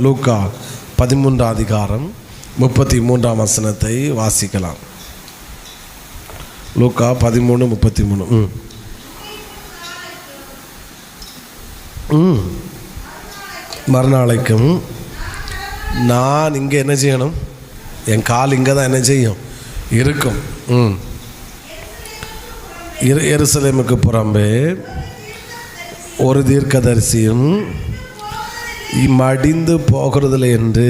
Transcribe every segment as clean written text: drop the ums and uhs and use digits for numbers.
லூக்கா 13 அதிகாரம் 33 வசனத்தை வாசிக்கலாம். லூக்கா 13:33. மறுநாளைக்கும் நான் இங்கே என்ன செய்யணும்? என் கால் இங்கே தான் என்ன செய்யும்? இருக்கும். எருசலேமுக்கு புறம்பே ஒரு தீர்க்கதரிசியும் மடிந்து போகிறதில்லை என்று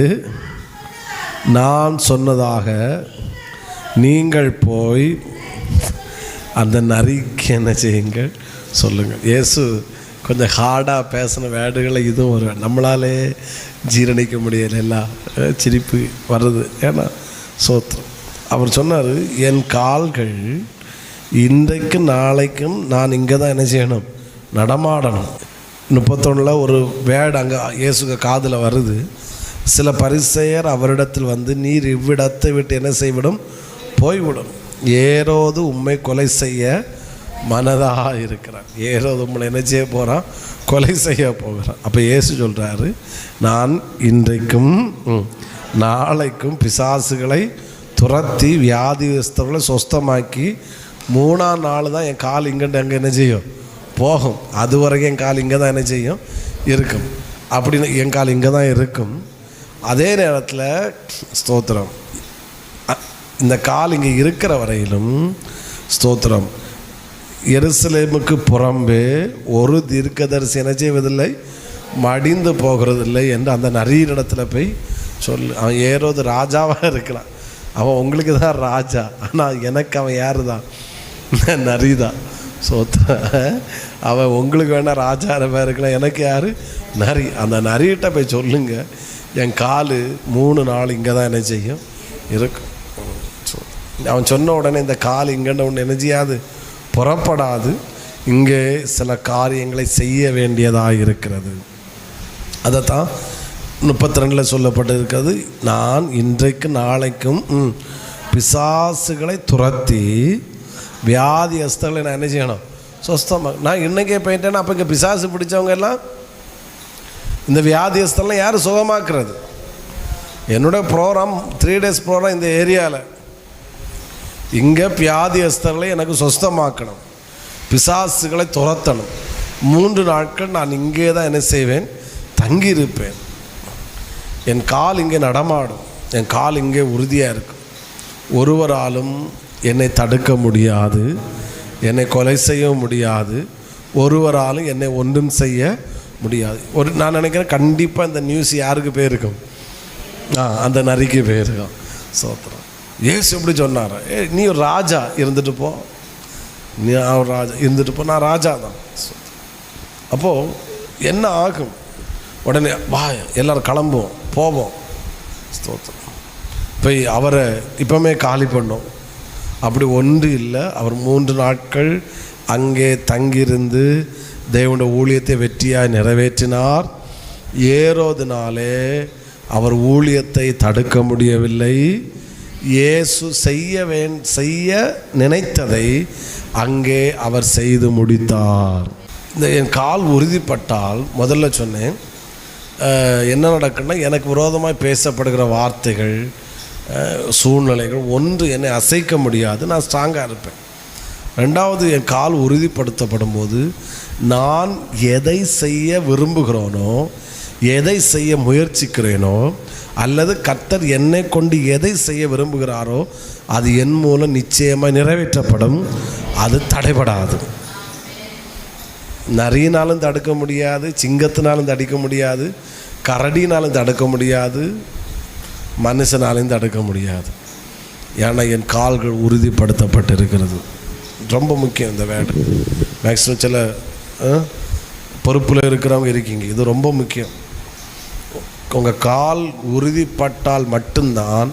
நான் சொன்னதாக நீங்கள் போய் அந்த நரிக்கு என்ன செய்யுங்கள் சொல்லுங்கள். இயேசு கொஞ்சம் ஹார்டாக பேசின வேர்டுகளை இதுவும் ஒரு நம்மளாலே ஜீரணிக்க முடியலை. எல்லாம் சிரிப்பு வருது. ஏன்னா சோத்திரம். அவர் சொன்னார், என் கால்கள் இன்றைக்கும் நாளைக்கும் நான் இங்கே தான் என்ன செய்யணும்? நடமாடணும். 31 ஒரு வேர்டு அங்கே இயேசுக்கு காதில் வருது. சில பரிசேயர் அவரிடத்தில் வந்து, நீர் இவ்விடத்தை விட்டு என்ன செய்விடும்? போய்விடும். ஏரோது உம்மை கொலை செய்ய மனதாக இருக்கிறான். ஏரோது உங்களை என்ன செய்ய போகிறான்? கொலை செய்ய போகிறான். அப்போ இயேசு சொல்கிறாரு, நான் இன்றைக்கும் நாளைக்கும் பிசாசுகளை துரத்தி வியாதிஸ்தர்களை சொஸ்தமாக்கி 3ஆம் நாள் தான் என் கால் இங்கேட்டு அங்கே என்ன செய்யும்? போகும். அது வரைக்கும் என் கால் இங்கே தான் என்ன செய்யும்? இருக்கும். அப்படின்னு என் கால் இங்கே தான் இருக்கும். அதே நேரத்தில் ஸ்தோத்திரம், இந்த கால் இங்கே இருக்கிற வரையிலும் ஸ்தோத்திரம், எருசலேமுக்கு புறம்பே ஒரு தீர்க்கதரிசி என்ன செய்வதில்லை, மடிந்து போகிறதில்லை என்று அந்த நரியினிடத்தில் போய் சொல்லு. அவன் ஏரோது ராஜாவாக இருக்கலாம், அவன் உங்களுக்கு தான் ராஜா, ஆனால் எனக்கு அவன் யார் தான்? நரி தான். அவன் உங்களுக்கு வேணால் ராஜா இருக்கலாம், எனக்கு யார்? நரி. அந்த நரிகிட்ட போய் சொல்லுங்க, என் கால் 3 நாள் இங்கே தான் என்ன செய்யும்? இருக்கும். அவன் சொன்ன உடனே இந்த கால் இங்கேன்னு ஒன்று என்ன செய்யாது? புறப்படாது. இங்கே சில காரியங்களை செய்ய வேண்டியதாக இருக்கிறது. அதைத்தான் 32 சொல்லப்பட்டிருக்கிறது. நான் இன்றைக்கு நாளைக்கும் பிசாசுகளை துரத்தி வியாதியஸ்தர்களை நான் என்ன செய்யணும்? சொஸ்தமாக. நான் இன்றைக்கே போயிட்டேன்னா அப்போ இங்கே பிசாசு பிடிச்சவங்க எல்லாம், இந்த வியாதியஸ்தர்லாம் யார் சுகமாக்குறது? என்னோடய ப்ரோக்ராம் 3 days ப்ரோக்ராம் இந்த ஏரியாவில். இங்கே வியாதியஸ்தர்களை எனக்கு சொஸ்தமாக்கணும், பிசாசுகளை துரத்தணும். 3 நாட்கள் நான் இங்கே தான் என்ன செய்வேன்? தங்கியிருப்பேன். என் கால் இங்கே நடமாடும், என் கால் இங்கே உறுதியாக இருக்கும். ஒருவராலும் என்னை தடுக்க முடியாது, என்னை கொலை செய்ய முடியாது, ஒருவராலும் என்னை ஒன்றும் செய்ய முடியாது. நான் நினைக்கிறேன் கண்டிப்பாக இந்த நியூஸ் யாருக்கு போயிருக்கும்? அந்த நரிக்கு போயிருக்கும். சோத்திரம். இயேசு எப்படி சொன்னார்? நீ ஒரு ராஜா இருந்துட்டு போ, நீ ஒரு ராஜா இருந்துட்டு போ, நான் ராஜா தான். அப்போது என்ன ஆகும்? உடனே வா எல்லோரும் கிளம்புவோம், போவோம். ஸ்தோத்திரம். போய் அவரை இப்போமே காலி பண்ணோம். அப்படி ஒன்று இல்லை. அவர் 3 நாட்கள் அங்கே தங்கியிருந்து தேவனுடைய ஊழியத்தை வெற்றியாக நிறைவேற்றினார். ஏரோதினாலே அவர் ஊழியத்தை தடுக்க முடியவில்லை. இயேசு செய்ய நினைத்ததை அங்கே அவர் செய்து முடித்தார். இந்த என் கால் உறுதிப்பட்டால், முதல்ல சொன்னேன் என்ன நடக்குன்னா, எனக்கு விரோதமாக பேசப்படுகிற வார்த்தைகள், சூழ்நிலைகள் ஒன்று என்னை அசைக்க முடியாது, நான் ஸ்ட்ராங்காக இருப்பேன். 2வது, என் கால் உறுதிப்படுத்தப்படும் போது நான் எதை செய்ய விரும்புகிறேனோ, எதை செய்ய முயற்சிக்கிறேனோ, அல்லது கர்த்தர் என்னை கொண்டு எதை செய்ய விரும்புகிறாரோ அது என் மூலம் நிச்சயமாக நிறைவேற்றப்படும். அது தடைபடாது. நரியினாலும் தடுக்க முடியாது, சிங்கத்தினாலும் தடுக்க முடியாது, கரடினாலும் தடுக்க முடியாது, மனுஷனாலையும் தடுக்க முடியாது. ஏன்னா என் கால்கள் உறுதிப்படுத்தப்பட்டிருக்கிறது. ரொம்ப முக்கியம் இந்த வேர்டு. மேக்ஸிமம் சில பொறுப்பில் இருக்கிறவங்க இருக்கீங்க, இது ரொம்ப முக்கியம். உங்கள் கால் உறுதிப்பட்டால் மட்டும்தான்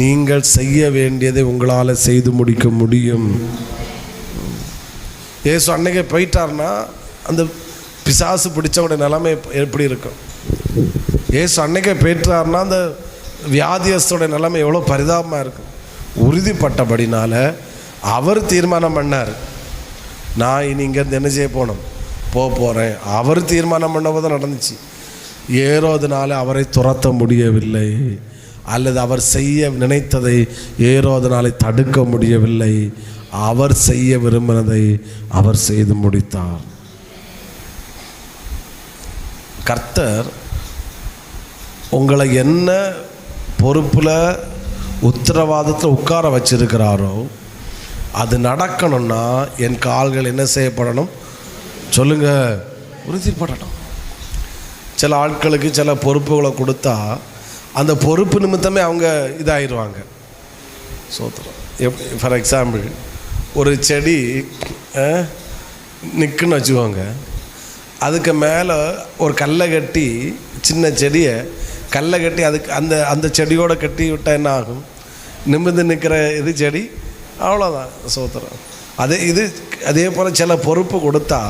நீங்கள் செய்ய வேண்டியதை உங்களால் செய்து முடிக்க முடியும். இயேசு அன்னைக்கே போயிட்டார்னா அந்த பிசாசு பிடிச்சவங்களுடைய நிலைமை எப்படி இருக்கும்? இயேசு அன்னைக்கே போயிட்டார்னா அந்த வியாதியஸ்தோட நிலைமை எவ்வளோ பரிதாபமாக இருக்கும். உறுதிப்பட்டபடினால அவர் தீர்மானம் பண்ணார், நான் இனி இங்கேருந்து என்ன செய்ய போகிறேன்? அவர் தீர்மானம் பண்ணவோ தான் நடந்துச்சு. ஏரோதுனால அவரை துரத்த முடியவில்லை, அல்லது அவர் செய்ய நினைத்ததை ஏரோதுனாலே தடுக்க முடியவில்லை. அவர் செய்ய விரும்பினதை அவர் செய்து முடித்தார். கர்த்தர் உங்களை என்ன பொறுப்பில் உத்தரவாதத்தில் உட்கார வச்சிருக்கிறாரோ அது நடக்கணும்னா என் கால்கள் என்ன செய்யப்படணும் சொல்லுங்க? உறுதிப்படணும். சில ஆட்களுக்கு சில பொறுப்புகளை கொடுத்தா அந்த பொறுப்பு நிமித்தமே அவங்க இதாகிடுவாங்க. சோத்திரம். ஃபார் எக்ஸாம்பிள், ஒரு செடி நிற்குன்னு வச்சுக்கோங்க, அதுக்கு மேலே ஒரு கல்லை கட்டி, சின்ன செடியை கல்லை கட்டி அதுக்கு அந்த அந்த செடியோடு கட்டி விட்டால் என்ன ஆகும்? நிமிர்ந்து நிற்கிற இது செடி அவ்வளோதான். சோத்திரம். அதே போல் சில பொறுப்பு கொடுத்தா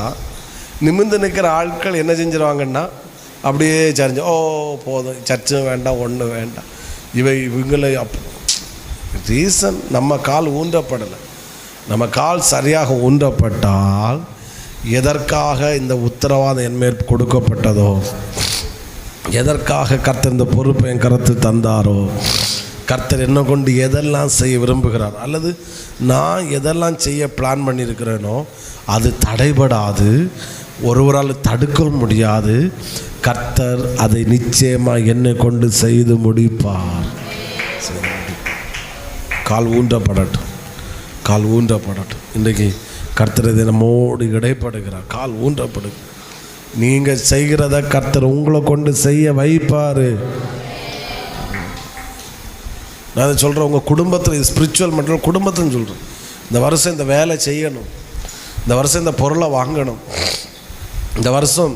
நிமிர்ந்து நிற்கிற ஆட்கள் என்ன செஞ்சிருவாங்கன்னா அப்படியே சரிஞ்சு, ஓ போதும், சர்ச்சும் வேண்டாம், ஒன்றும் வேண்டாம், இவங்களை ரீசன் நம்ம கால் ஊன்றப்படலை. நம்ம கால் சரியாக ஊன்றப்பட்டால் எதற்காக இந்த உத்தரவாதம் என்மேல் கொடுக்கப்பட்டதோ, எதற்காக கர்த்தர் இந்த பொறுப்பை என் கருத்து தந்தாரோ, கர்த்தர் என்ன கொண்டு எதெல்லாம் செய்ய விரும்புகிறார், அல்லது நான் எதெல்லாம் செய்ய பிளான் பண்ணியிருக்கிறேனோ அது தடைபடாது, ஒருவரால் தடுக்க முடியாது. கர்த்தர் அதை நிச்சயமாக என்னை கொண்டு செய்து முடிப்பார். கால் ஊன்றப்படட்டும், கால் ஊன்றப்படட்டும். இன்றைக்கு கர்த்தர் இதை நம்மோடு இடைப்படுகிறார். கால் ஊன்றப்படுது. நீங்கள் செய்கிறத கர்த்தர் உங்களை கொண்டு செய்ய வைப்பார். நான் அதை சொல்கிறேன். உங்கள் குடும்பத்தில் ஸ்பிரிச்சுவல் மற்றும் குடும்பத்துன்னு சொல்கிறேன். இந்த வருஷம் இந்த வேலை செய்யணும், இந்த வருஷம் இந்த பொருளை வாங்கணும், இந்த வருஷம்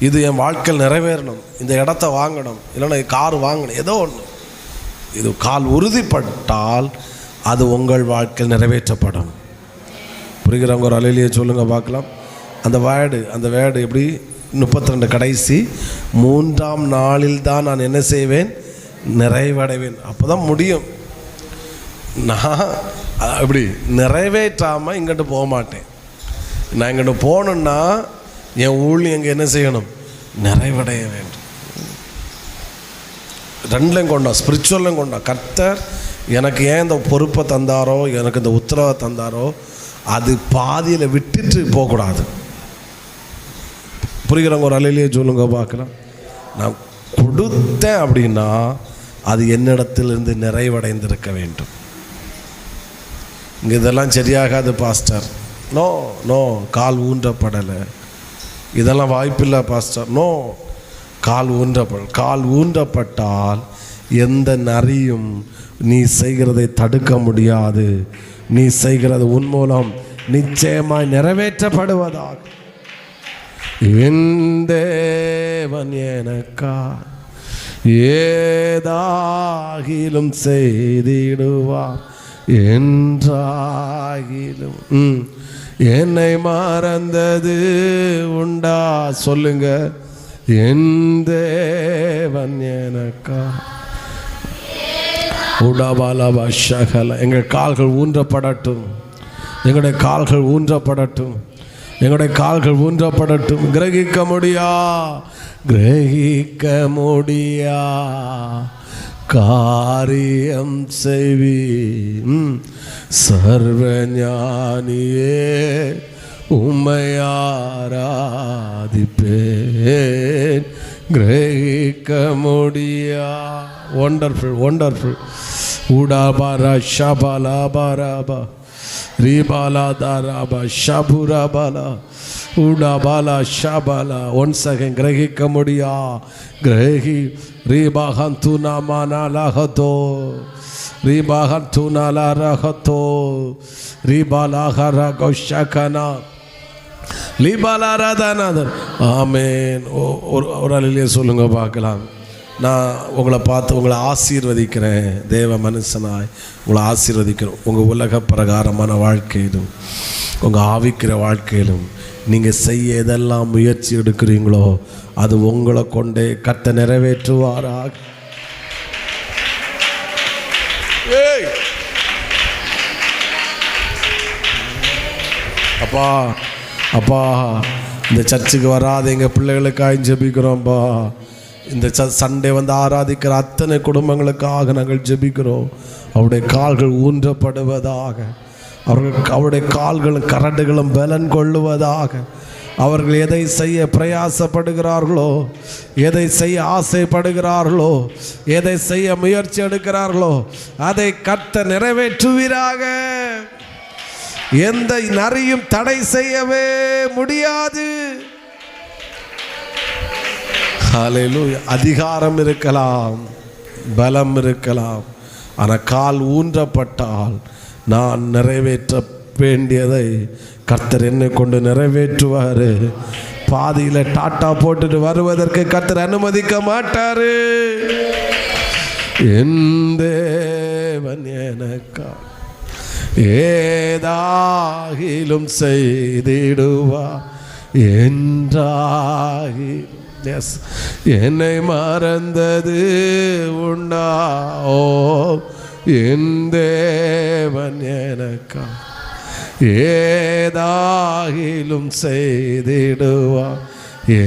இது என் வாழ்க்கையில் நிறைவேறணும், இந்த இடத்த வாங்கணும், இல்லைன்னா கார் வாங்கணும், ஏதோ ஒன்று. இது கால் உறுதிப்பட்டால் அது உங்கள் வாழ்க்கையில் நிறைவேற்றப்படும். புரிகிறவங்க ஒரு அலையிலேயே சொல்லுங்கள் பார்க்கலாம். அந்த வேர்டு எப்படி? 32 கடைசி 3ஆம் நாளில் தான் நான் என்ன செய்வேன்? நிறைவடைவேன். அப்போ தான் முடியும். நான் இப்படி நிறைவேற்றாமல் இங்கிட்டு போக மாட்டேன். நான் இங்கிட்டு போகணுன்னா என் ஊழியம் எங்கே என்ன செய்யணும்? நிறைவடைய வேண்டும். ரெண்டுலையும் கொண்டா, ஸ்பிரிச்சுவல்லையும் கொண்டா. கர்த்தர் எனக்கு ஏன் இந்த பொறுப்பை தந்தாரோ, எனக்கு இந்த உத்தரவை தந்தாரோ, அது பாதியில் விட்டுட்டு போகக்கூடாது. புரிகிறவங்க ஒரு அலையிலேயே சொல்லுங்க பார்க்கலாம். நான் கொடுத்தேன் அப்படின்னா அது என்னிடத்திலிருந்து நிறைவடைந்திருக்க வேண்டும். இங்கே இதெல்லாம் சரியாகாது பாஸ்டர், நோ நோ, கால் ஊன்றப்படலை, இதெல்லாம் வாய்ப்பில்லை பாஸ்டர், நோ, கால் ஊன்றப்பட்டால் எந்த நரியும் நீ செய்கிறதை தடுக்க முடியாது. நீ செய்கிறது உன் மூலம் நிச்சயமாய் நிறைவேற்றப்படுவதாக. என் தேவன் எனக்கா ஏதாகிலும் செய்திடுவார் என்றாகிலும். என்னை மறந்தது உண்டா? சொல்லுங்க. என் தேவன் எனக்கா உடபாலபா ஷகல. எங்கள் கால்கள் ஊன்றப்படட்டும், எங்களுடைய கால்கள் ஊன்றப்படட்டும், எங்களுடைய கால்கள் ஊன்றப்படட்டும். கிரகிக்க முடியா காரியம் செய்வி சர்வஞானியே உம்மையாராதிப்பேன். கிரகிக்க முடியா. Wonderful wonderful. உடாபாரா ஷபாலா பாராபா ரீபாலா தாராபா ஷபுராபாலா உடாபாலா ஷபாலா. One second. கிரகிக்க முடியா. கிரகி ரீபாகந்து நாமானாலாகதோ ரீபாகந்து நாலாரகதோ ரீபாலாகரா கௌஷகனா லீபாலாராதானாதர். ஆமேன். ஒரு அலையிலே சொல்லுங்க பார்க்கலாம். நான் உங்களை பார்த்து உங்களை ஆசீர்வதிக்கிறேன். தேவ மனுஷனாய் உங்களை ஆசீர்வதிக்கிறேன். உங்கள் உலக பிரகாரமான வாழ்க்கையிலும் உங்கள் ஆவிக்கிற வாழ்க்கையிலும் நீங்கள் செய்ய எதெல்லாம் முயற்சி எடுக்கிறீங்களோ அது உங்களை கொண்டே கர்த்தர் நிறைவேற்றுவாராக. அப்பா அப்பா, இந்த சர்ச்சுக்கு வராத எங்கள் பிள்ளைகளுக்காக ஜெபிக்கிறோம்ப்பா. இந்த சண்டே வந்து ஆராதிக்கிற அத்தனை குடும்பங்களுக்காக நாங்கள் ஜெபிக்கிறோம். அவருடைய கால்கள் ஊன்றப்படுவதாக, அவருடைய கால்களும் கரடுகளும் பலன் கொள்ளுவதாக. அவர்கள் எதை செய்ய பிரயாசப்படுகிறார்களோ, எதை செய்ய ஆசைப்படுகிறார்களோ, எதை செய்ய முயற்சி எடுக்கிறார்களோ அதை கர்த்தர் நிறைவேற்றுவீராக. எந்த நரியும் தடை செய்யவே முடியாது. ஹல்லேலூயா. அதிகாரம் இருக்கலாம், பலம் இருக்கலாம், ஆனால் கால் ஊன்றப்பட்டால் நான் நிறைவேற்ற வேண்டியதை கர்த்தர் என்னை கொண்டு நிறைவேற்றுவார். பாதியில் டாட்டா போட்டுட்டு வருவதற்கு கர்த்தர் அனுமதிக்க மாட்டாரு. என் தேவன் எனக்கா ஏதாகிலும் செய்திடுவா என்றாகி. எஸ், என்னை மறந்தது உண்டா? ஓ, என் தேவன் எனக்கா ஏதாகிலும் செய்திடுவா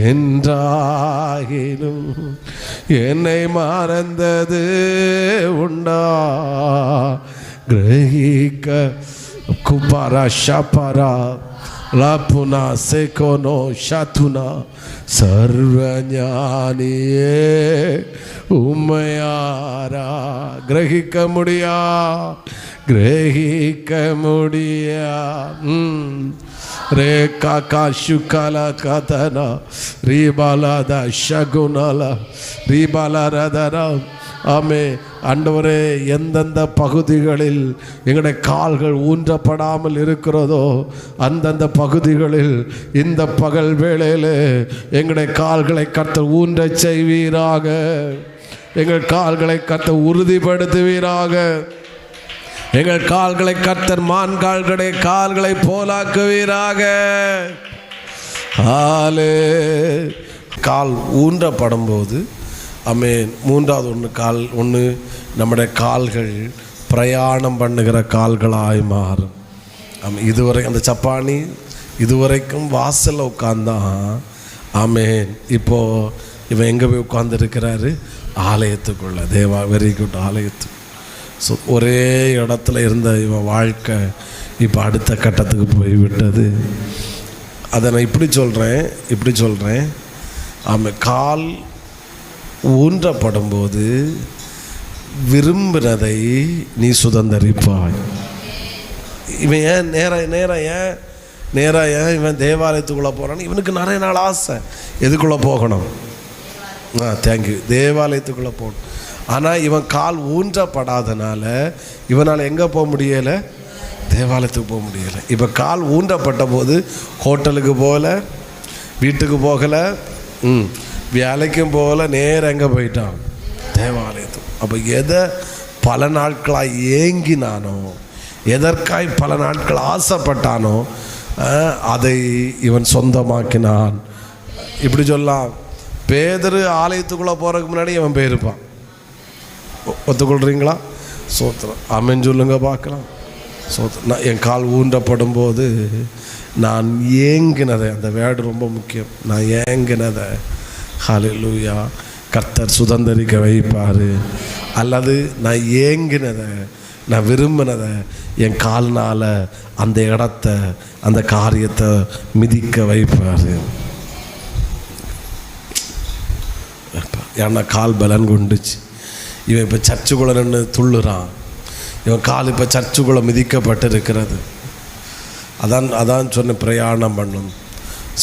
என்றாகிலும் என்னை மறந்தது உண்டா? கிரகிக்க குபாரா ஷாபாரா லாப்புனா சேகோனோ ஷாத்துனா சர்வஞானியே உம்மையாரா கிரகிக்க முடியா, கிரகிக்க முடியா. ரே காக்கா சுக்கால கதனா ரீபாலாத ஷகுனால ரீபாலரதரா. ஆமே ஆண்டவரே, எந்தெந்த பகுதிகளில் எங்களுடைய கால்கள் ஊன்றப்படாமல் இருக்கிறதோ அந்தந்த பகுதிகளில் இந்த பகல் வேளையில் எங்களுடைய கால்களை கர்த்தர் ஊன்ற செய்வீராக. எங்கள் கால்களை கர்த்தர் உறுதிப்படுத்துவீராக. எங்கள் கால்களை கர்த்தர் மான் கால்களை போலாக்குவீராக. கால் ஊன்றப்படும் போது ஆமென். மூன்றாவது ஒன்று நம்முடைய கால்கள் பிரயாணம் பண்ணுகிற கால்களாய் மாறும். இதுவரை அந்த சப்பானி இதுவரைக்கும் வாசலில் உட்கார்ந்தான். ஆமென். இப்போது இவன் எங்கே போய் உட்கார்ந்துருக்கிறாரு? ஆலயத்துக்குள்ள. தேவா வெரி குட். ஆலயத்துக்கு. ஸோ ஒரே இடத்துல இருந்த இவன் வாழ்க்கை இப்போ அடுத்த கட்டத்துக்கு போய்விட்டது. அதை நான் இப்படி சொல்கிறேன். ஆமாம், கால் ஊன்றப்படும் போது விரும்பினதை நீ சுதந்தரிப்பாய். இவன் ஏன் நேராக ஏன் இவன் தேவாலயத்துக்குள்ளே போகிறான்னு இவனுக்கு நிறைய நாள் ஆசை. எதுக்குள்ளே போகணும்? தேங்க்யூ, தேவாலயத்துக்குள்ளே போகணும். ஆனால் இவன் கால் ஊன்றப்படாதனால இவனால் எங்கே போக முடியலை? தேவாலயத்துக்கு போக முடியலை. இப்போ கால் ஊன்றப்பட்ட போது ஹோட்டலுக்கு போகல, வீட்டுக்கு போகலை, வேலைக்கும் போகல, நேரம் எங்கே போயிட்டான்? தேவாலயத்துக்கு. அப்போ எதை பல நாட்களாக ஏங்கினானோ, எதற்காய் பல நாட்கள் ஆசைப்பட்டானோ அதை இவன் சொந்தமாக்கினான். இப்படி சொல்லலாம், பேதுரு ஆலயத்துக்குள்ளே போகிறதுக்கு முன்னாடி இவன் போயிருப்பான். ஒத்துக்கொள்கிறீங்களா? சோத்திரம். ஆமென் சொல்லுங்க பார்க்கலாம். சோத்திரம். நான் என் கால் ஊன்றப்படும் போது நான் ஏங்கினதை, அந்த வேர்டு ரொம்ப முக்கியம், நான் ஏங்கினதை ஹல்லேலூயா கர்த்தர் சுதந்தரிக்க வைப்பார். அல்லது நான் ஏங்கினதை, நான் விரும்பினதை என் கால்னால் அந்த இடத்த, அந்த காரியத்தை மிதிக்க வைப்பார். ஏன்னா கால் பலன் கொண்டுச்சு. இவன் இப்போ சர்ச்சுக்குள்ளே நின்று துள்ளுறான். இவன் கால் இப்போ சர்ச்சுக்குள்ளே மிதிக்கப்பட்டு இருக்கிறது. அதான் சொன்ன பிரயாணம் பண்ணும்.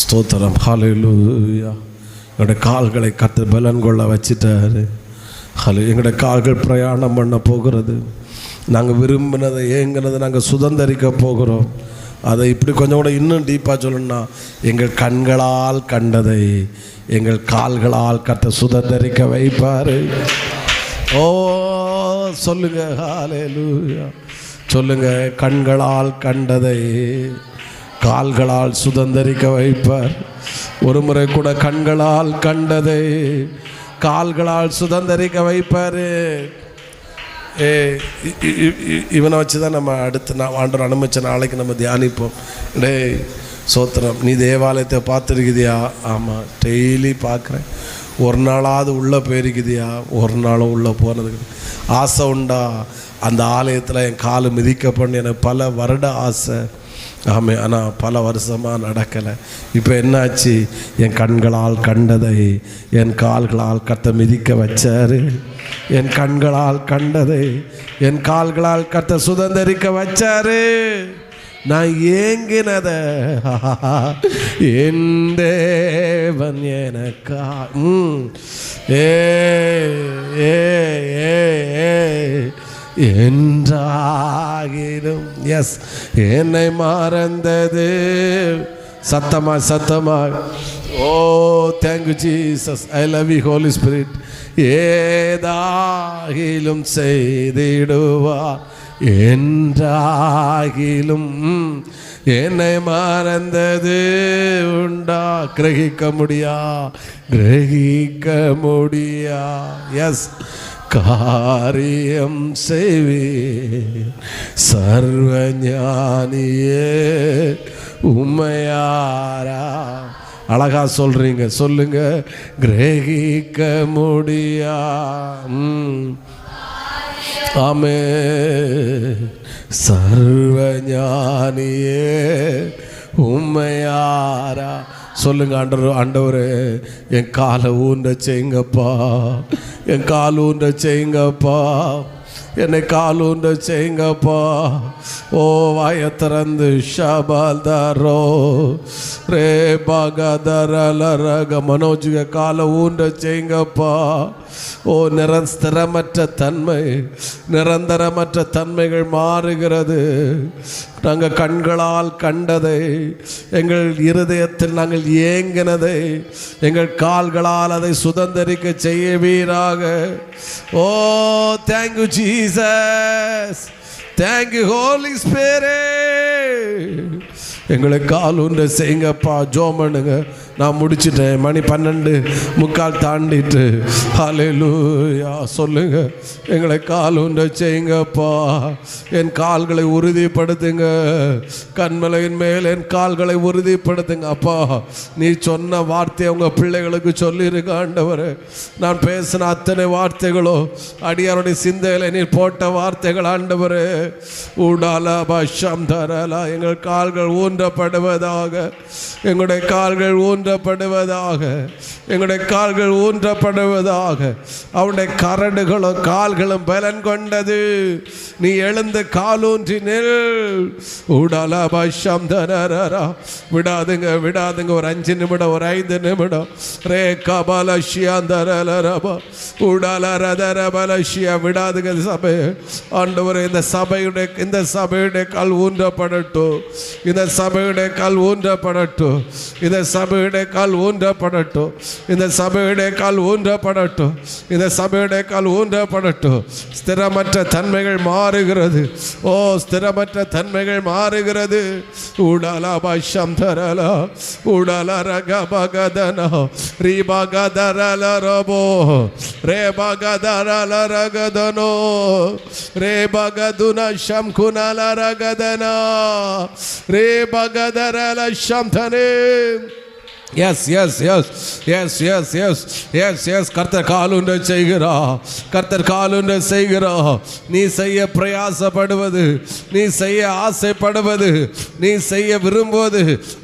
ஸ்தோத்திரம். ஹல்லேலூயா. எங்களுடைய கால்களை கர்த்தர் பலன் கொள்ள வச்சிட்டாரு. எங்களுடைய கால்கள் பிரயாணம் பண்ண போகிறது. நாங்கள் விரும்பினதை ஏங்கினதை நாங்கள் சுதந்தரிக்க போகிறோம். அதை இப்படி கொஞ்சம் கூட இன்னும் டீப்பாக சொல்லணும்னா, எங்கள் கண்களால் கண்டதை எங்கள் கால்களால் கர்த்தர் சுதந்தரிக்க வைப்பார். ஓ சொல்லுங்க, ஹல்லேலூயா சொல்லுங்க. கண்களால் கண்டதை கால்களால் சுதந்தரிக்க வைப்பார். ஒரு முறை கூட கண்களால் கண்டதை கால்களால் சுதந்தரிக்க வைப்பார். இவனை வச்சு தான் நம்ம அடுத்த ஆண்டவர் அனுமதிச்ச நாளைக்கு நம்ம தியானிப்போம். டேய் சோத்திரம், நீ தேவாலயத்தை பார்த்துருக்குதியா? ஆமாம், டெய்லி பார்க்குறேன். ஒரு நாளாவது உள்ளே போயிருக்குதியா? ஒரு நாளும் உள்ளே போனதுக்கு ஆசை உண்டா? அந்த ஆலயத்தில் என் காலு மிதிக்கப்பண்ணு எனக்கு பல வருட ஆசை. ஆமே, ஆனால் பல வருஷமாக நடக்கலை. இப்போ என்னாச்சு? என் கண்களால் கண்டதை என் கால்களால் கர்த்தர் மிதிக்க வச்சாரு. என் கண்களால் கண்டதை என் கால்களால் கர்த்தர் சுதந்தரிக்க வச்சாரு. நான் ஏங்கினத என் தேவன் எனக்கா என்றாகிலும் எஸ் என்னை மறந்தது. சத்தமா சத்தமா ஓ thank you Jesus, I love you holy spirit. ஏதாகிலும் செய்திடுவார் என்றாகிலும் என்னை மறந்தது உண்டா? கிரகிக்க முடியா எஸ் காரியம் செய்வே சர்வஞானியே உம்மையாரா. அழகா சொல்றீங்க, சொல்லுங்க. கிரகிக்க முடியா. ஆமே, சர்வஞானியே உம்மையாரா. சொல்லுங்க, ஆண்டவரே என் காலை ஊன்ற செய்யுங்கப்பா, என் கால் ஊன்ற செய்யுங்கப்பா, என்னை கால் ஊன்ற செய்யுங்கப்பா. ஓ வாய திறந்து ஷபால் தாரோ ரே பாகதரலரக மனோஜுக காலை ஊன்ற செய்யுங்கப்பா. ஓ நிரந்தரமற்ற தன்மை, நிரந்தரமற்ற தன்மைகள் மாறுகிறது. நாங்கள் கண்களால் கண்டதை, எங்கள் இருதயத்தில் நாங்கள் ஏங்கினதை எங்கள் கால்களால் அதை சுதந்தரிக்க செய்வீராக. ஓ thank you Jesus, thank you holy spirit. எங்களை கால் ஒன்று செய்யுங்கப்பா. ஜோம் பண்ணுங்க. நான் முடிச்சிட்டேன். மணி 12:45 தாண்டிட்டு. ஹல்லேலூயா. சொல்லுங்க, எங்களை கால் ஒன்று செய்யுங்கப்பா. என் கால்களை உறுதிப்படுத்துங்க. கண்மலையின் மேல் என் கால்களை உறுதிப்படுத்துங்க அப்பா. நீ சொன்ன வார்த்தையை உங்கள் பிள்ளைகளுக்கு சொல்லியிருக்க ஆண்டவரே. நான் பேசின அத்தனை வார்த்தைகளோ அடியாருடைய சிந்தையில் நீ போட்ட வார்த்தைகள் ஆண்டவரே. ஊடாலா பஷம் தரலா. எங்கள் கால்கள் ஊன்றப்படுவதாக, எங்களுடைய கால்கள் ஊன்றப்படுவதாக, எங்களுடைய கால்கள் ஊன்றப்படுவதாக. அவனுடைய கரடுகளும் கால்களும் பலன் கொண்டது. நீ எழுந்து காலூன்றி நில். ஊடாலா பஷம் தரரா. விடாதுங்க, விடாதுங்க. ஒரு 5 நிமிடம், ஒரு 5 நிமிடம். ரே கபாலஷியா தரலரபா ஊடாலா ரதரபலஷியா. விடாதுங்க சபை. ஆண்டவரே, இந்த சபையுடைய கால் ஊன்றப்படட்டும். இந்த சபையுடைய கால் ஊன்றப்படட்டும். இந்த சபையுடைய கால் ஊன்றப்படட்டும். இந்த சபையுடைய கால் ஊன்றப்படட்டும். இந்த சபையுடைய கால் ஊன்றப்படட்டும். ஸ்திரமற்ற தன்மைகள் மாறுகிறது. ஓ ஸ்திரமற்ற தன்மைகள் மாறுகிறது. ஊடாலா பாஷம் தரலா ஊடாலா ரகபகதனா ரீபகதரல ரபோ ரேபகதரல ரகதனோ ரேபகதுனா ஷம்குனல ரகதனா ரேபகதரல ஷம்தனே. Yes yes yes yes yes yes yes yes கர்த்தர் காலுண்ட செய்கிறா. கர்த்தர் காலுண்ட செய்கிறா. நீ செய்ய பிரயாசப்படுவது, நீ செய்ய ஆசைப்படுவது, நீ செய்ய விரும்புவது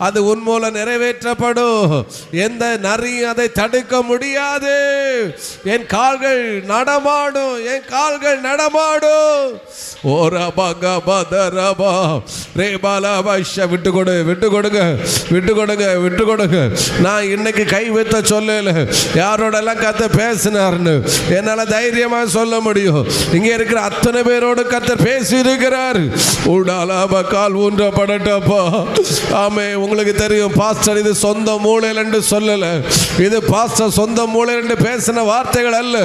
அது உன் மூலம் நிறைவேற்றப்படும். எந்த நரியும் அதை தடுக்க முடியாது. என் கால்கள் நடமாடும், என் கால்கள் நடமாடும். விட்டு கொடு, விட்டு கொடுங்க, விட்டு கொடுங்க, விட்டு கொடுங்க. நான் இன்னைக்கு கை வைத்த சொல்லல, யாரோடெல்லாம் கர்த்தர் பேசினார்னு என்னால தைரியமா சொல்ல முடியும். இங்க இருக்கிற அத்தனை பேரோடு கர்த்தர் பேசி இருக்கிறார். கால் ஊன்றப்படட்டப்பா. ஆமே, உங்களுக்கு தெரியும் பாஸ்டர் இது சொந்த மூளையில் என்று சொல்லல. இது பாஸ்டர் சொந்த மூளையில் என்று பேசின வார்த்தைகள் அல்ல.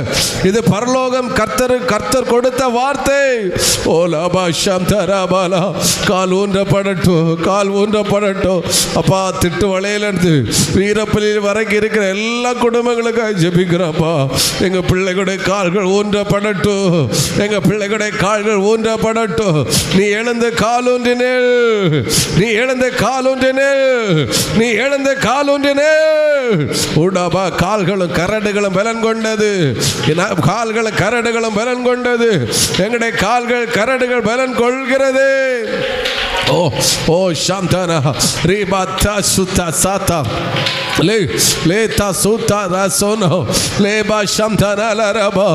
இது பரலோகம் கர்த்தர் கொடுத்த வார்த்தை. ஓ ஓலாபா சந்தராபாலா கால் ஊன்றப்படட்டும், கால் ஊன்றப்படட்டும். அப்பா திட்டு வளையிலிருந்து வீரப்பள்ளியில் வரைக்கும் இருக்கிற எல்லா குடும்பங்களுக்காக ஜெபிக்கிறப்பா. எங்கள் பிள்ளைகளுடைய கால்கள் ஊன்றப்படட்டும், எங்கள் பிள்ளைகளுடைய கால்கள் ஊன்றப்படட்டும். நீ எழுந்த காலூன்றினேல், நீ எழுந்த காலூன்றினேல், நீ எழுந்த காலூன்றினேல். உடபா கால்களும் கரடுகளும் பலன் கொண்டது, கால்களும் கரடுகளும் பலன் கொண்டது. எங்களுடைய கால்கள் கரடுகள் பலன் கொள்கிறது. ஓ ஓ சாந்தனா ரீபாத்தா சுத்தா சாத்தா லே லேதா சுத்தா ராசோனோ லேபா சாந்தனா லரபா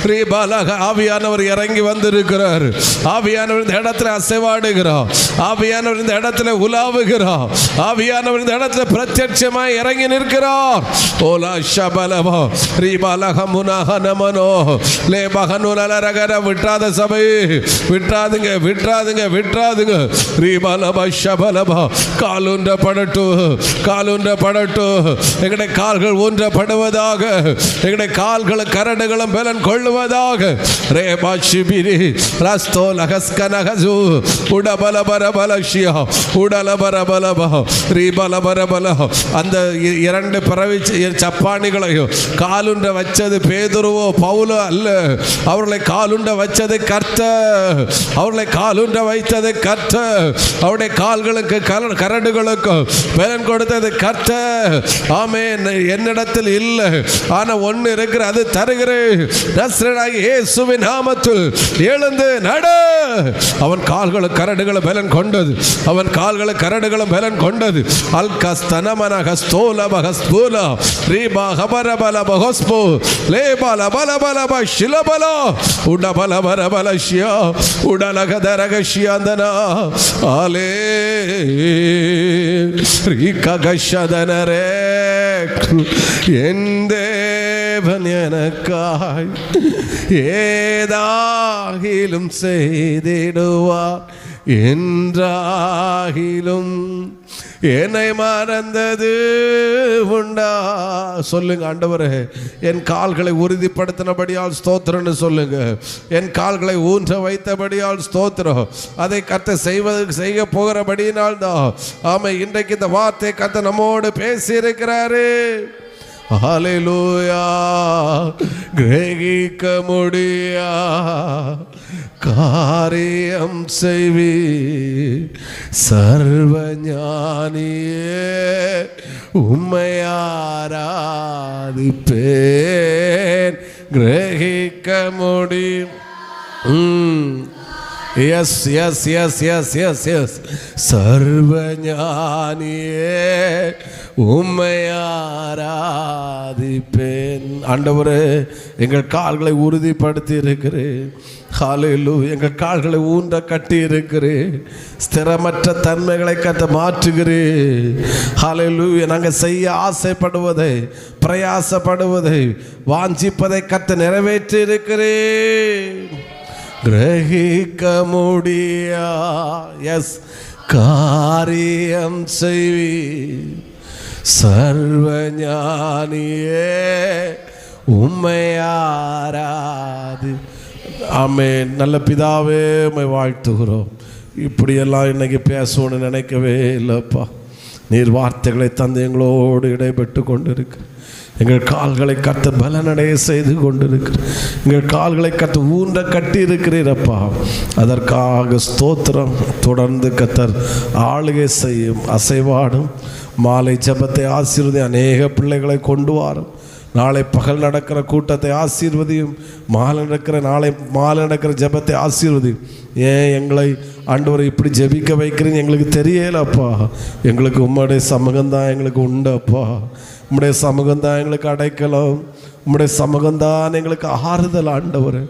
ரீபாலக. ஆவியானவர் இறங்கி வந்திருக்கிறார். ஆவியானவர் இந்த இடத்துல அசைவாடுகிறார். ஆவியானவர் இந்த இடத்துல உலாவுகிறார். ஆவியானவர் இந்த இடத்துல பிரத்யட்சமாய் இறங்கி நிற்கிறார். ஓலா ஷபலபா ரீபாலக முனஹ நமனோ லேபகனுலரகர. விட்டாத சபை, விட்டாதுங்க, விட்டாதுங்க, விட்டாதுங்க. கால் ஊன்றப்படட்டும், கால் ஊன்றப்படட்டும். எங்களுடைய கால்கள் ஊன்றப்படுவதாக, எங்களுடைய கால்களும் கரடுகளும் பலன் கொள்ளுவதாக. அந்த இரண்டு பறவை சப்பானிகளையும் காலுண்ட வச்சது பேதுருவோ பவுலோ அல்ல. அவர்களை காலுண்ட வச்சது கர்த்தர், அவர்களை காலுண்ட வைத்தது கர்த்தர். அவருடைய கால்களுக்கு கரடுகளுக்கு பலன் கொடுத்தது கர்த்தர். ஆமென். என்னிடத்தில் இல்லை, ஆனா ஒன்னு இருக்கிற, அது தருகிறேன். இயேசுவின் நாமத்தில் எழுந்து நடு. அவன் கால்களும் கரடுகளும் பலன் கொண்டது, அவன் கால்களும் கரடுகளும் பலன் கொண்டது. அல்கஸ்தனமன ஹஸ்தோலப ஹஸ்பூலா ரீபா ஹபரபல பஹஸ்பு லேபல பலபல ஷிலபல உடபல பரபல ஷியா உடலகதரக ஷியாந்தனா ஆலே ரீககஷதனரே. என் தேவன் எனக்காய் ஏதாகிலும் செய்திடுவார் என்றாகிலும் என்னை மறந்தது உண்டா. சொல்லுங்க, ஆண்டவரே என் கால்களை உறுதிப்படுத்தினபடியால் ஸ்தோத்திரம்னு சொல்லுங்க. என் கால்களை ஊன்ற வைத்தபடியால் ஸ்தோத்திரம். அதை கர்த்தர் செய்ய போகிறபடியினால் தான். ஆமா, இன்றைக்கு இந்த வார்த்தை கர்த்தர் நம்மோடு பேசி இருக்கிறாரு. ஹல்லேலூயா. கிரகிக்க முடியா காரியம் செய்வி சர்வஞானியே உம்மையாராதிப்பேன். கிரகிக்க முடியும். Yes yes yes yes yes yes சர்வஞானியே உம்மையாராதிப்பேன். ஆண்டவரே எங்கள் கால்களை உறுதிப்படுத்தி இருக்கிறேன். ஹல்லேலூயா. எங்கள் கால்களை ஊன்ற கட்டி இருக்கிறேன். ஸ்திரமற்ற தன்மைகளை கட்ட மாற்றுகிறேன். ஹல்லேலூயா. நாங்கள் செய்ய ஆசைப்படுவதை, பிரயாசப்படுவதை, வாஞ்சிப்பதை கட்ட நிறைவேற்றி இருக்கிறேன். கிரகிக்க முடியா எஸ் காரியம் செய்வி சர்வஞானியே உம்மையாராதி. ஆமென். நல்ல பிதாவே, உம்மை வாழ்த்துகிறோம். இப்படியெல்லாம் இன்னைக்கு பேசணும்னு நினைக்கவே இல்லைப்பா. நீர் வார்த்தைகளை தந்து எங்களோடு இடைப்பட்டு கொண்டிருக்கு. எங்கள் கால்களை கத்த பலனடைய செய்து கொண்டிருக்கிறேன். எங்கள் கால்களை கத்த ஊன்ற கட்டி இருக்கிறீரப்பா. அதற்காக ஸ்தோத்திரம். தொடர்ந்து கத்தர் ஆளுகை செய்யும், அசைவாடும். மாலை ஜெபத்தை ஆசீர்வதி. அநேக பிள்ளைகளை கொண்டு வாரும். நாளை பகல் நடக்கிற கூட்டத்தை ஆசீர்வதியும். நாளை மாலை நடக்கிற ஜெபத்தை ஆசீர்வதியும். ஏன் எங்களை ஆண்டவரை இப்படி ஜெபிக்க வைக்கிறீங்க எங்களுக்கு தெரியலப்பா. எங்களுக்கு உம்முடைய சமூகம்தான் எங்களுக்கு உண்டப்பா. உம்முடைய சமூகம்தான் எங்களுக்கு அடைக்கலம். உம்முடைய சமூகம்தான் எங்களுக்கு ஆறுதல் ஆண்டவர்.